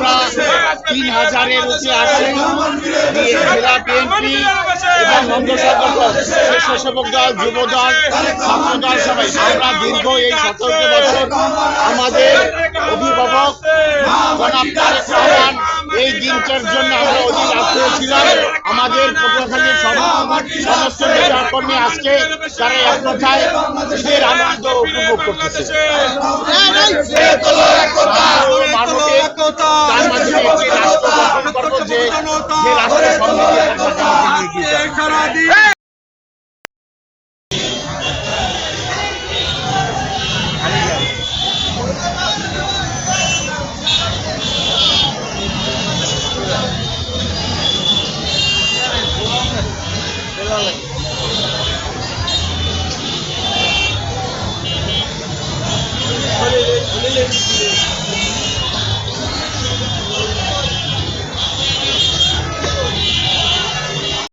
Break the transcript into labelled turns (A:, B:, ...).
A: আমরা 3000-এর উপরে আছি। জেলা বিএনপি এবং অঙ্গ সংগঠন, স্বেচ্ছাসেবক দল, যুব দল, ছাত্র দল সবাই আমরা দীর্ঘ এই 17 বছর আমাদের অভিভাবক জনাব তারেক রহমান এই দিনটার জন্য আমরা অধীর আগ্রহ ছিলাম। আমাদের পটুয়াখালীর সমস্ত নেতা কর্মী আজকে তারা এক কথায় ঈদের আনন্দ উপভোগ করতেছে। তার মাধ্যমে একটি রাষ্ট্র গঠন করবো যে রাষ্ট্র সমৃদ্ধি